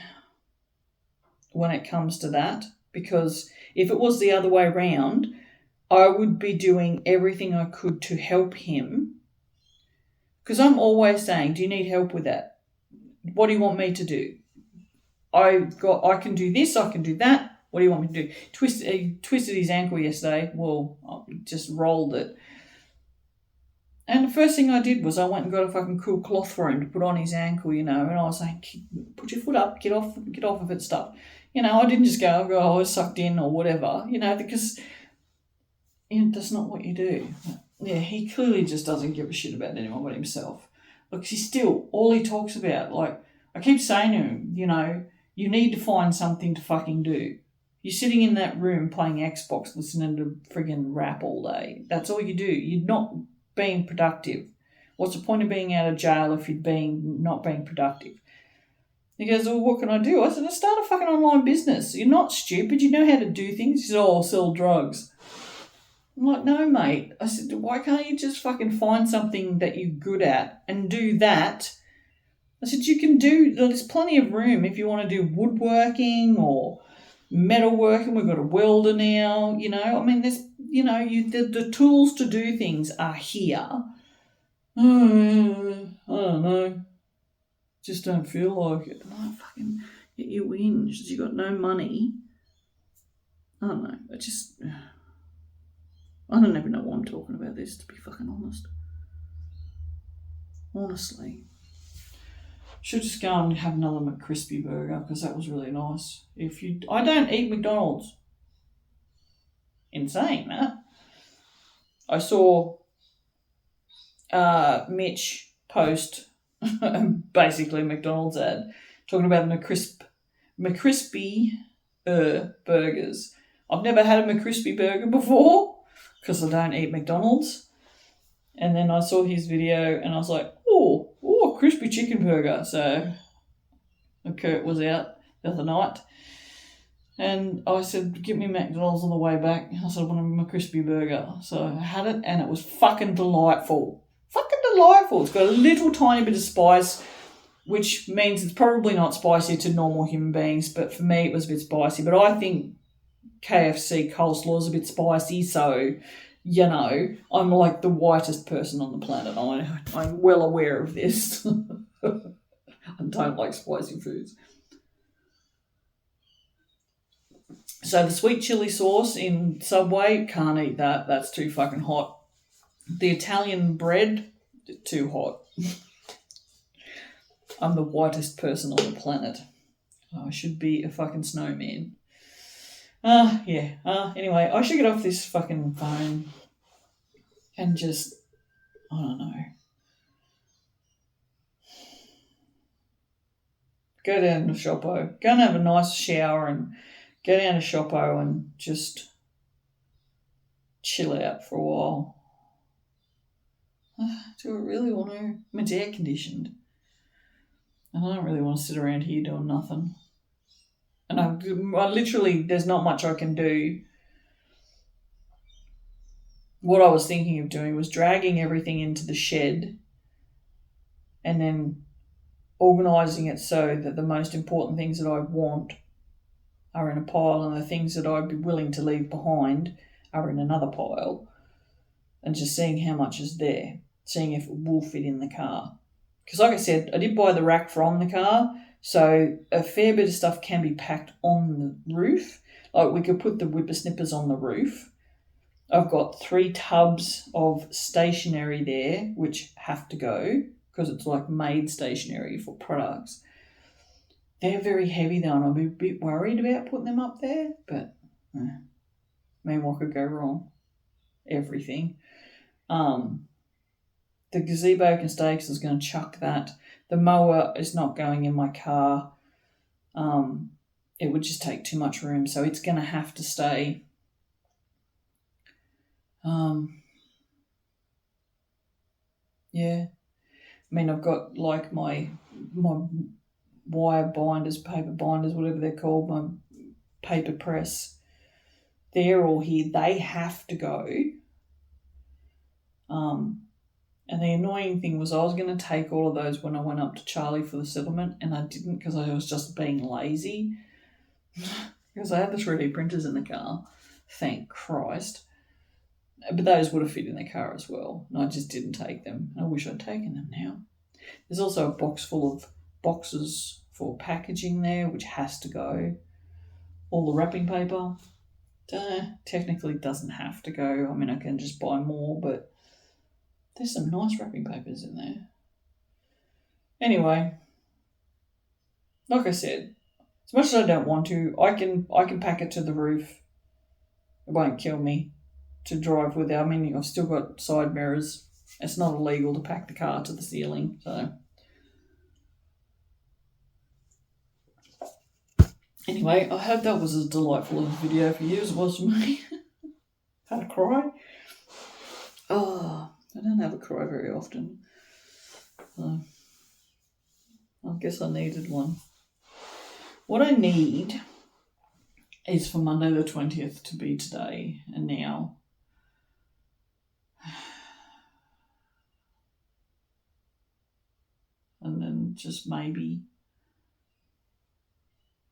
when it comes to that, because if it was the other way around, I would be doing everything I could to help him, because I'm always saying, do you need help with that? What do you want me to do? I can do this, I can do that. What do you want me to do? He twisted his ankle yesterday. Well, I just rolled it. And the first thing I did was I went and got a fucking cool cloth for him to put on his ankle, and I was saying, put your foot up, get off of it, stuff. I didn't just go, I was sucked in or whatever, because that's not what you do. Yeah, he clearly just doesn't give a shit about anyone but himself. Look, he's still, all he talks about, like, I keep saying to him, you need to find something to fucking do. You're sitting in that room playing Xbox, listening to friggin' rap all day. That's all you do. You're not being productive. What's the point of being out of jail if you're not being productive? He goes, well, what can I do? I said, start a fucking online business. You're not stupid. You know how to do things. He said, I'll sell drugs. I'm like, no, mate. I said, why can't you just fucking find something that you're good at and do that? I said, there's plenty of room if you want to do woodworking or metalworking. We've got a welder now, there's, the tools to do things are here. I don't know. Just don't feel like it. Oh, fucking, you whinge. You got no money. I don't know. I don't even know why I'm talking about this, to be fucking honest. Honestly. Should just go and have another McCrispy burger, because that was really nice. I don't eat McDonald's. In saying that, I saw Mitch post basically a McDonald's ad talking about McCrispy burgers. I've never had a McCrispy burger before because I don't eat McDonald's. And then I saw his video and I was like, oh, crispy chicken burger. So Kurt was out the other night. And I said, get me McDonald's on the way back. I said, I want a crispy burger. So I had it and it was fucking delightful. Fucking delightful. It's got a little tiny bit of spice, which means it's probably not spicy to normal human beings, but for me it was a bit spicy. But I think KFC coleslaw is a bit spicy, so, you know, I'm like the whitest person on the planet. I'm well aware of this. I don't like spicy foods. So the sweet chili sauce in Subway, can't eat that. That's too fucking hot. The Italian bread, too hot. I'm the whitest person on the planet. I should be a fucking snowman. Anyway, I should get off this fucking phone and just, I don't know, go down to Shoppo. Go and have a nice shower and go down to Shoppo and just chill out for a while. Do I really want to? I mean, it's air conditioned. And I don't really want to sit around here doing nothing. And I literally, there's not much I can do. What I was thinking of doing was dragging everything into the shed and then organising it so that the most important things that I want are in a pile and the things that I'd be willing to leave behind are in another pile, and just seeing how much is there, seeing if it will fit in the car. Because like I said, I did buy the rack from the car, so a fair bit of stuff can be packed on the roof. Like we could put the whippersnippers on the roof. I've got 3 tubs of stationery there, which have to go because it's like made stationery for products. They're very heavy though, and I'll be a bit worried about putting them up there, but I mean, what could go wrong? Everything. The gazebo can stay because I was going to chuck that. The mower is not going in my car. It would just take too much room, so it's going to have to stay. Yeah. I mean, I've got like my wire binders, paper binders, whatever they're called, my paper press. They're all here. They have to go. And the annoying thing was I was going to take all of those when I went up to Charlie for the settlement, and I didn't because I was just being lazy. Because I had the 3D printers in the car. Thank Christ. But those would have fit in the car as well, and I just didn't take them. I wish I'd taken them now. There's also a box full of boxes for packaging there, which has to go. All the wrapping paper, technically doesn't have to go. I mean, I can just buy more, but there's some nice wrapping papers in there. Anyway, like I said, as much as I don't want to, I can pack it to the roof. It won't kill me to drive without. I mean, I've still got side mirrors. It's not illegal to pack the car to the ceiling, so. Anyway, I hope that was as delightful of a video for you as it was for me. Had a cry. Oh, I don't have a cry very often. So I guess I needed one. What I need is for Monday the 20th to be today and now. And then just maybe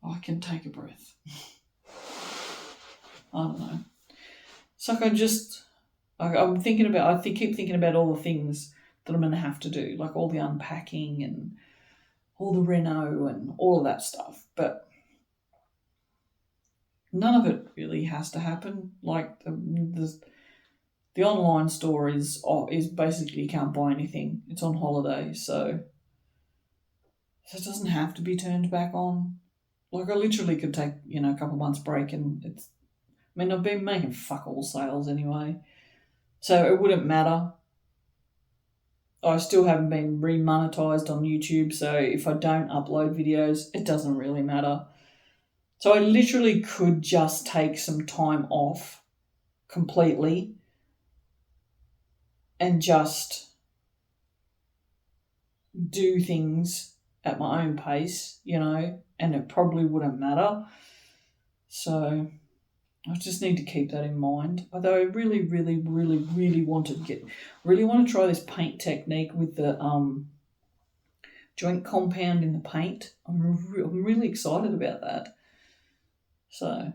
I can take a breath. I don't know. It's like I'm thinking about, I keep thinking about all the things that I'm going to have to do, like all the unpacking and all the reno and all of that stuff. But none of it really has to happen. Like the online store is basically you can't buy anything. It's on holiday, so it doesn't have to be turned back on. Like I literally could take, a couple of months break and I've been making fuck all sales anyway. So it wouldn't matter. I still haven't been remonetized on YouTube, so if I don't upload videos, it doesn't really matter. So I literally could just take some time off completely and just do things at my own pace, you know, and it probably wouldn't matter. So I just need to keep that in mind. Although I really, really, really, really want to try this paint technique with the joint compound in the paint. I'm really excited about that. So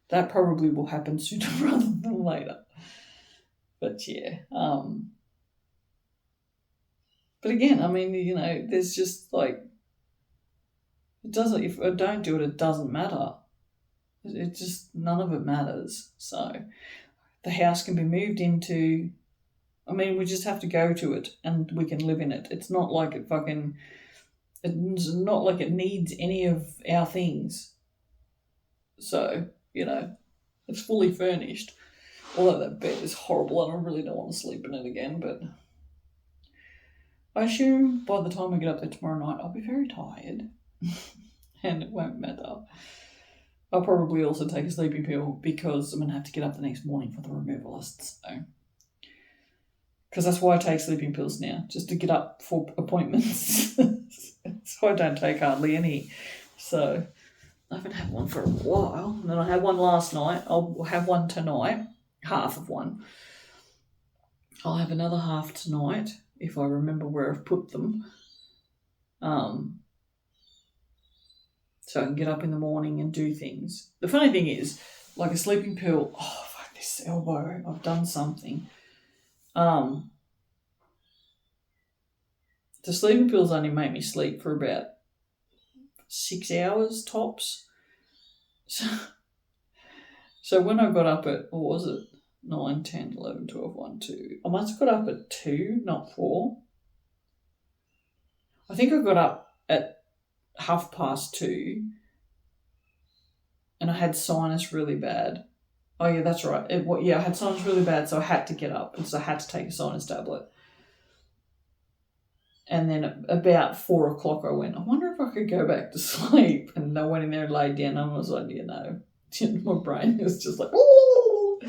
that probably will happen sooner rather than later. But yeah. But again, I mean, you know, there's just like, it doesn't, if I don't do it, it doesn't matter. It just, none of it matters. So the house can be moved into, I mean, we just have to go to it and we can live in it. It's not like it's not like it needs any of our things. So, you know, it's fully furnished. Although that bed is horrible and I really don't want to sleep in it again, but I assume by the time we get up there tomorrow night, I'll be very tired and it won't matter. I'll probably also take a sleeping pill because I'm going to have to get up the next morning for the removalists. So. Because that's why I take sleeping pills now, just to get up for appointments. So I don't take hardly any. So I haven't had one for a while. And then I had one last night. I'll have one tonight, half of one. I'll have another half tonight if I remember where I've put them. So I can get up in the morning and do things. The funny thing is, like a sleeping pill, oh, fuck this elbow, I've done something. The sleeping pills only make me sleep for about 6 hours tops. So when I got up at, what was it, 9, 10, 11, 12, 1, 2, I must have got up at 2, not 4. I think I got up at 2:30 and I had sinus really bad. Oh yeah, that's right. I had sinus really bad, so I had to get up and so I had to take a sinus tablet. And then about 4 o'clock I went, I wonder if I could go back to sleep. And I went in there and laid down and I was like, my brain was just like, ooh.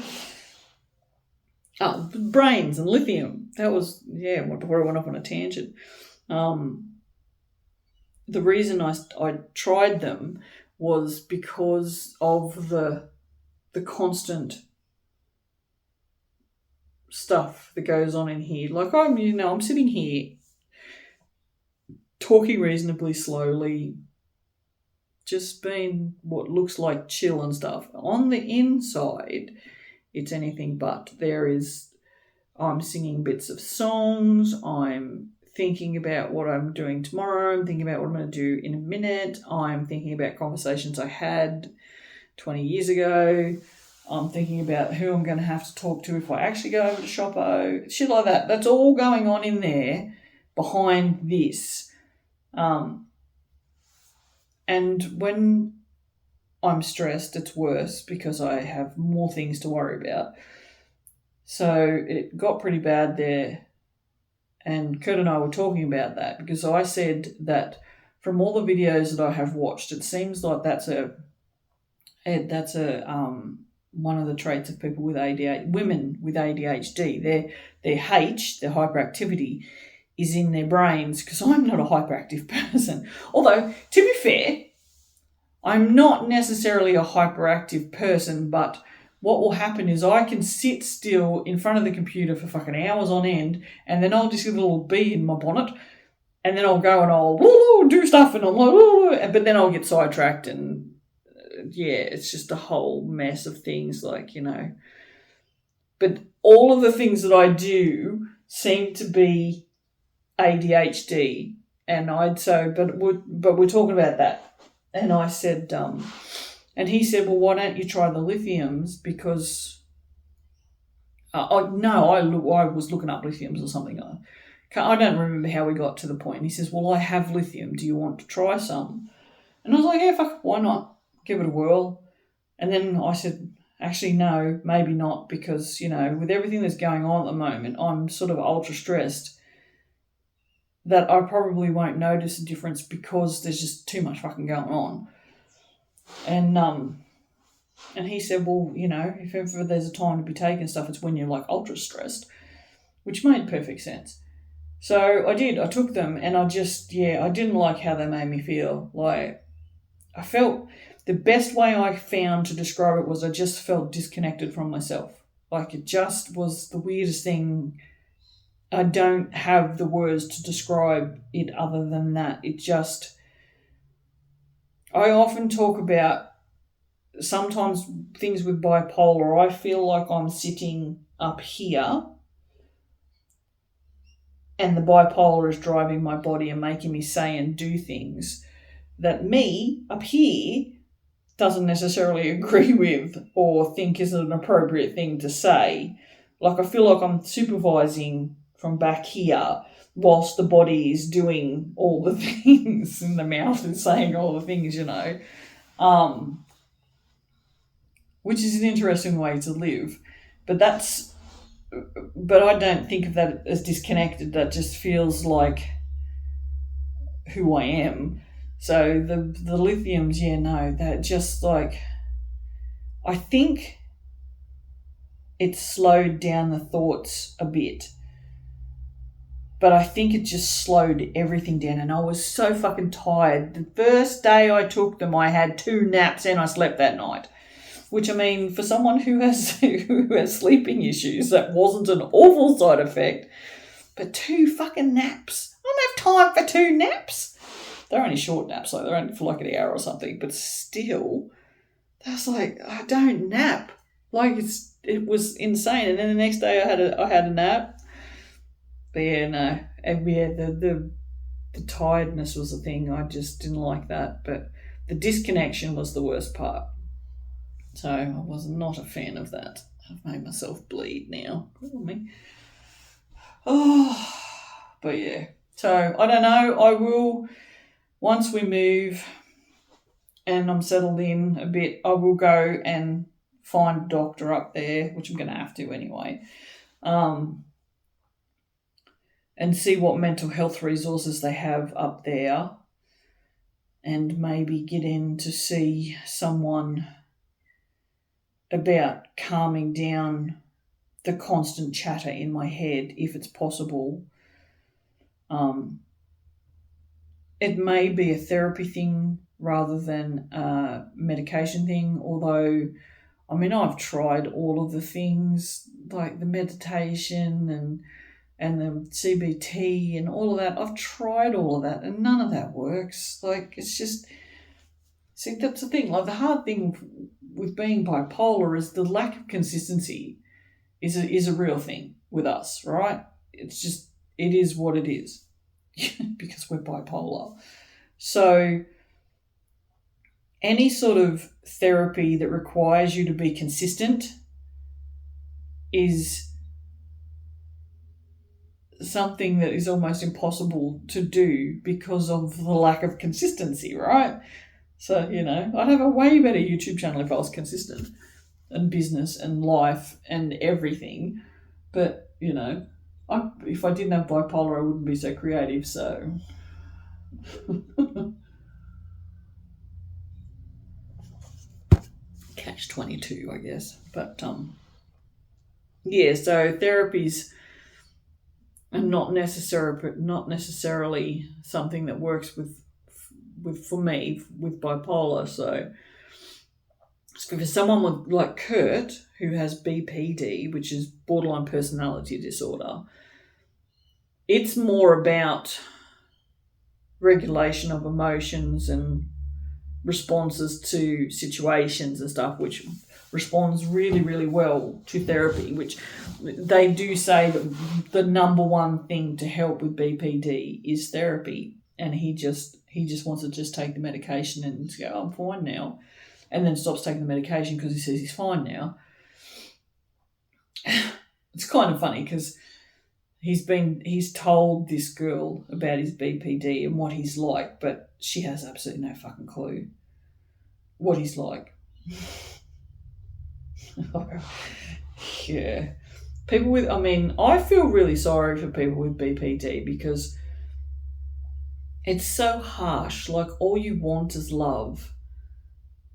Oh, brains and lithium. That was, before I went off on a tangent. The reason I tried them was because of the constant stuff that goes on in here. Like I'm sitting here talking reasonably slowly, just being what looks like chill and stuff. On the inside, it's anything but. I'm singing bits of songs, I'm thinking about what I'm doing tomorrow, I'm thinking about what I'm going to do in a minute, I'm thinking about conversations I had 20 years ago, I'm thinking about who I'm going to have to talk to if I actually go over to Shoppo, shit like that. That's all going on in there behind this. And when I'm stressed, it's worse because I have more things to worry about. So it got pretty bad there. And Kurt and I were talking about that because I said that from all the videos that I have watched, it seems like that's one of the traits of people with ADHD, women with ADHD. Their their hyperactivity, is in their brains, because I'm not a hyperactive person. Although, to be fair, I'm not necessarily a hyperactive person, but what will happen is I can sit still in front of the computer for fucking hours on end, and then I'll just get a little bee in my bonnet, and then I'll go and I'll do stuff, and I'm like, but then I'll get sidetracked, and it's just a whole mess of things, like, But all of the things that I do seem to be ADHD, and but we're talking about that, and I said, and he said, well, why don't you try the lithiums? Because I was looking up lithiums or something. I don't remember how we got to the point. And he says, well, I have lithium. Do you want to try some? And I was like, yeah, fuck, why not? Give it a whirl. And then I said, actually, no, maybe not, because, with everything that's going on at the moment, I'm sort of ultra stressed that I probably won't notice a difference because there's just too much fucking going on. And he said, well, if ever there's a time to be taking stuff, it's when you're like ultra stressed, which made perfect sense. So I did. I took them, and I didn't like how they made me feel. Like, I felt the best way I found to describe it was I just felt disconnected from myself. Like, it just was the weirdest thing. I don't have the words to describe it other than that. I often talk about sometimes things with bipolar. I feel like I'm sitting up here and the bipolar is driving my body and making me say and do things that me up here doesn't necessarily agree with or think is an appropriate thing to say. Like, I feel like I'm supervising from back here whilst the body is doing all the things and the mouth is saying all the things, which is an interesting way to live. But I don't think of that as disconnected. That just feels like who I am. So the lithiums, they're just like, I think it slowed down the thoughts a bit. But I think it just slowed everything down, and I was so fucking tired. The first day I took them, I had 2 naps and I slept that night. Which, I mean, for someone who has sleeping issues, that wasn't an awful side effect. But 2 fucking naps. I don't have time for 2 naps. They're only short naps, like they're only for like an hour or something. But still, that's like, I don't nap. Like, it was insane. And then the next day I had a nap. But yeah, no. And yeah, the tiredness was the thing. I just didn't like that. But the disconnection was the worst part. So I was not a fan of that. I've made myself bleed now. Call me. Oh, but yeah. So I don't know. I will, once we move and I'm settled in a bit, I will go and find a doctor up there, which I'm going to have to anyway, and see what mental health resources they have up there, and maybe get in to see someone about calming down the constant chatter in my head, if it's possible. It may be a therapy thing rather than a medication thing, although, I mean, I've tried all of the things, like the meditation and the CBT and all of that. I've tried all of that, and none of that works. Like, it's just, see, that's the thing. Like, the hard thing with being bipolar is the lack of consistency is a real thing with us, right? It's just, it is what it is because we're bipolar. So any sort of therapy that requires you to be consistent is something that is almost impossible to do because of the lack of consistency, right? So, I'd have a way better YouTube channel if I was consistent, and business and life and everything. But, if I didn't have bipolar, I wouldn't be so creative, so. Catch 22, I guess. But, yeah, so therapies are not necessarily something that works for me with bipolar. So for someone with, like Kurt, who has BPD, which is borderline personality disorder, it's more about regulation of emotions and responses to situations and stuff, which responds really, really well to therapy, which they do say that the number one thing to help with BPD is therapy. And he just wants to just take the medication and go, I'm fine now, and then stops taking the medication because he says he's fine now. It's kind of funny because he's told this girl about his BPD and what he's like, but she has absolutely no fucking clue what he's like. Yeah. I feel really sorry for people with BPD because it's so harsh. Like, all you want is love,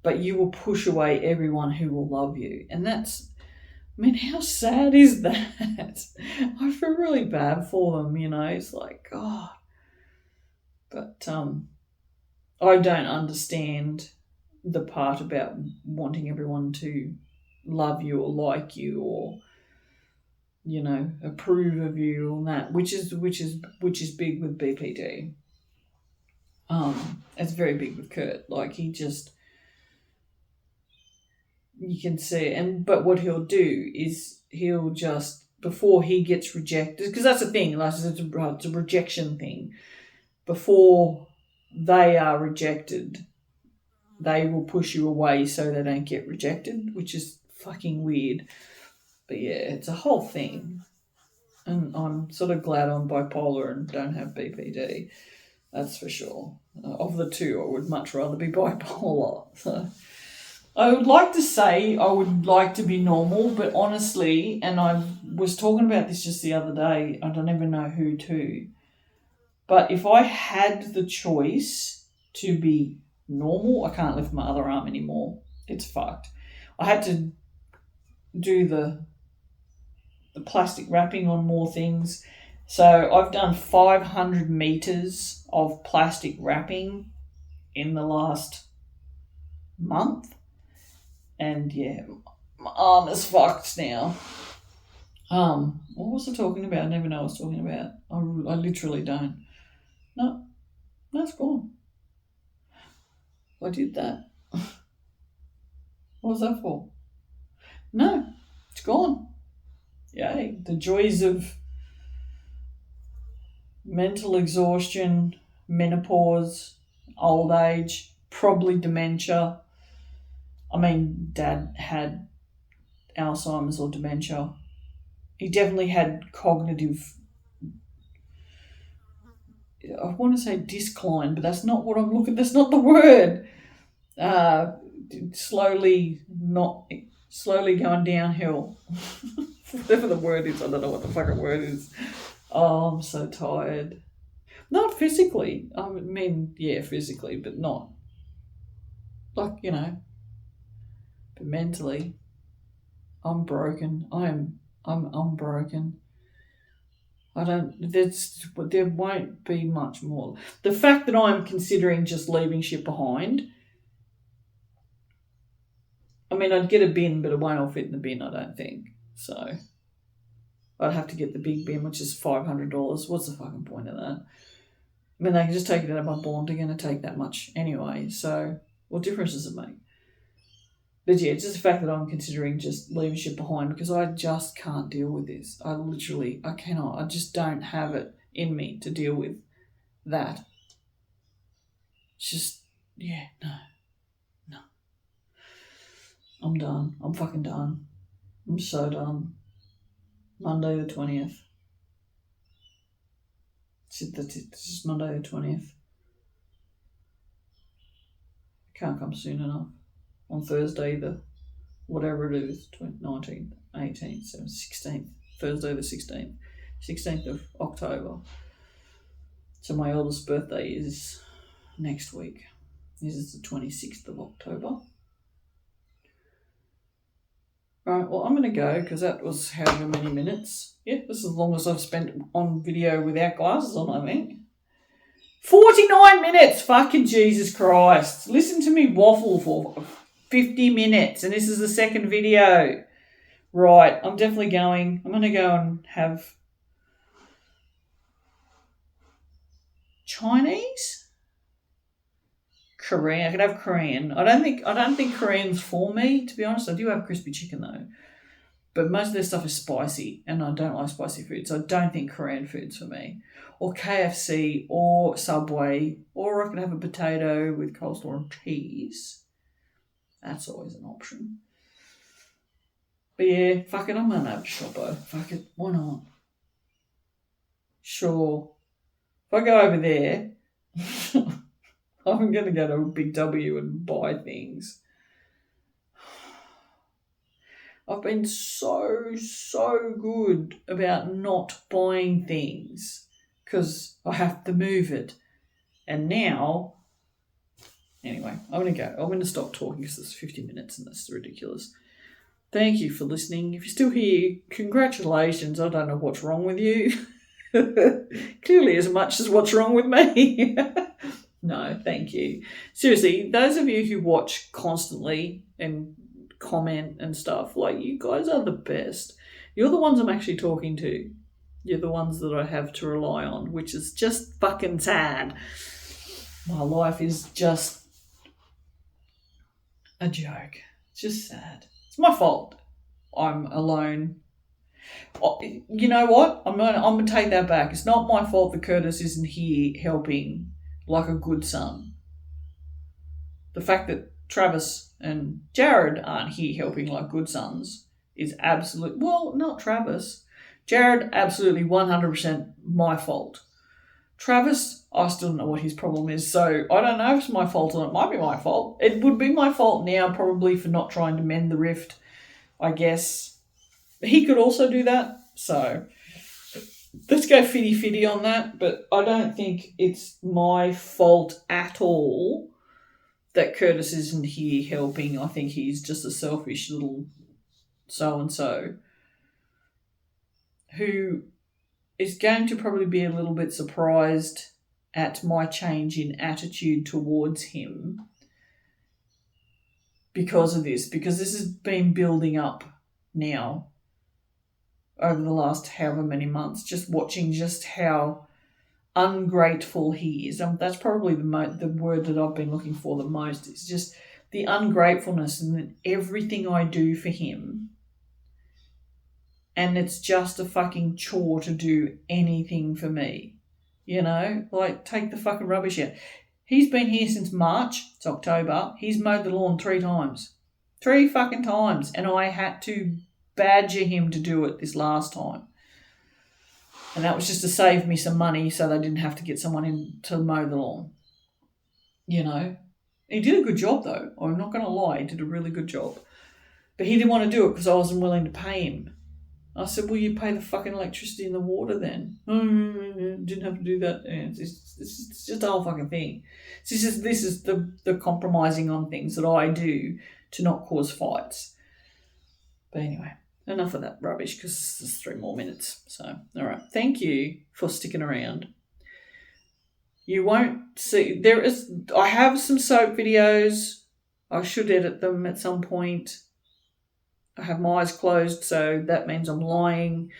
but you will push away everyone who will love you. And that's I mean, how sad is that? I feel really bad for them, It's like, God. But I don't understand the part about wanting everyone to love you or like you or approve of you and that, which is big with BPD. It's very big with Kurt. Like he just, you can see, but what he'll do is he'll just, before he gets rejected, because that's the thing, like it's a rejection thing. Before they are rejected, they will push you away so they don't get rejected, which is fucking weird. But yeah, it's a whole thing. And I'm sort of glad I'm bipolar and don't have BPD. That's for sure. Of the two, I would much rather be bipolar. So I would like to say I would like to be normal, but honestly, and I was talking about this just the other day, I don't even know who to, but if I had the choice to be normal, I can't lift my other arm anymore. It's fucked. I had to do the plastic wrapping on more things. So I've done 500 meters of plastic wrapping in the last month. And yeah, my arm is fucked now. What was I talking about? I never know what I was talking about. I literally don't. No, that's gone. I did that. What was that for? No, it's gone. Yay. The joys of mental exhaustion, menopause, old age, probably dementia. I mean, Dad had Alzheimer's or dementia. He definitely had cognitive, I want to say decline, but that's not what I'm looking, that's not the word. Slowly going downhill. Whatever the word is, I don't know what the fucking word is. Oh, I'm so tired. Not physically. I mean, yeah, physically, but not. Like, but mentally, I'm broken. I'm broken. There won't be much more. The fact that I'm considering just leaving shit behind, I mean, I'd get a bin, but it won't all fit in the bin, I don't think. So I'd have to get the big bin, which is $500. What's the fucking point of that? I mean, they can just take it out of my bond. They're going to take that much anyway. So what difference does it make? But yeah, just the fact that I'm considering just leaving shit behind because I just can't deal with this. I cannot. I just don't have it in me to deal with that. It's just, yeah, no. I'm done. I'm fucking done. I'm so done. Monday the 20th. It's just Monday the 20th. Can't come soon enough. On Thursday the, whatever it is, 19th, 18th, 16th. Thursday the 16th. 16th of October. So my oldest birthday is next week. This is the 26th of October. Right, well, I'm going to go because that was however many minutes. Yeah, this is as long as I've spent on video without glasses on, I think. 49 minutes! Fucking Jesus Christ. Listen to me waffle for 50 minutes and this is the second video. Right, I'm definitely going. I'm going to go and have Chinese? Korean. I could have Korean. I don't think Korean's for me, to be honest. I do have crispy chicken though. But most of their stuff is spicy and I don't like spicy food, so I don't think Korean food's for me. Or KFC or Subway, or I could have a potato with coleslaw and cheese. That's always an option. But yeah, fuck it, I'm gonna have a shopper. Fuck it, why not? Sure. If I go over there, I'm going to go to a Big W and buy things. I've been so good about not buying things because I have to move it. And now, anyway, I'm going to go. I'm going to stop talking because it's 50 minutes and that's ridiculous. Thank you for listening. If you're still here, congratulations. I don't know what's wrong with you. Clearly as much as what's wrong with me. No, thank you. Seriously, those of you who watch constantly and comment and stuff, like, you guys are the best. You're the ones I'm actually talking to. You're the ones that I have to rely on, which is just fucking sad. My life is just a joke. It's just sad. It's my fault. I'm alone. You know what? I'm gonna take that back. It's not my fault that Curtis isn't here helping like a good son. The fact that Travis and Jared aren't here helping like good sons is absolute. Well, not Travis. Jared, absolutely 100% my fault. Travis, I still don't know what his problem is, so I don't know if it's my fault or it might be my fault. It would be my fault now probably for not trying to mend the rift, I guess. He could also do that, so let's go 50-50 on that, but I don't think it's my fault at all that Curtis isn't here helping. I think he's just a selfish little so-and-so who is going to probably be a little bit surprised at my change in attitude towards him because of this, because this has been building up now over the last however many months, just watching just how ungrateful he is. That's probably the word that I've been looking for the most. It's just the ungratefulness and everything I do for him. And it's just a fucking chore to do anything for me. You know, like, take the fucking rubbish out. He's been here since March. It's October. He's mowed the lawn 3 times. 3 fucking times. And I had to badger him to do it this last time. And that was just to save me some money so they didn't have to get someone in to mow the lawn. You know. He did a good job, though. I'm not going to lie. He did a really good job. But he didn't want to do it because I wasn't willing to pay him. I said, well, you pay the fucking electricity and the water then. Didn't have to do that. It's just the whole fucking thing. This is the compromising on things that I do to not cause fights. But anyway, enough of that rubbish because there's 3 more minutes. So, all right. Thank you for sticking around. You won't see... I have some soap videos. I should edit them at some point. I have my eyes closed, so that means I'm lying.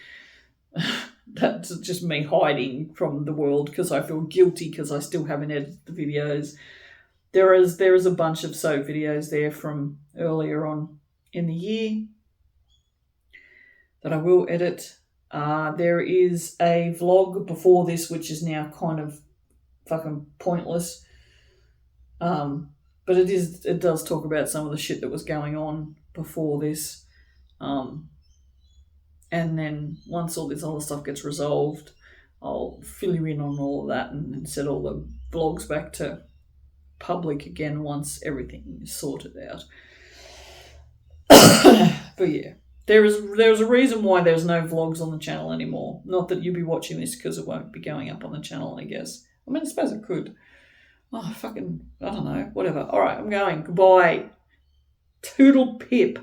That's just me hiding from the world because I feel guilty because I still haven't edited the videos. There is a bunch of soap videos there from earlier on in the year that I will edit. There is a vlog before this, which is now kind of fucking pointless. But it does talk about some of the shit that was going on before this. And then once all this other stuff gets resolved, I'll fill you in on all of that and set all the vlogs back to public again once everything is sorted out. But yeah, there's a reason why there's no vlogs on the channel anymore. Not that you'll be watching this because it won't be going up on the channel, I guess. I mean, I suppose it could. Oh, fucking, I don't know, whatever. All right, I'm going. Goodbye. Toodle pip.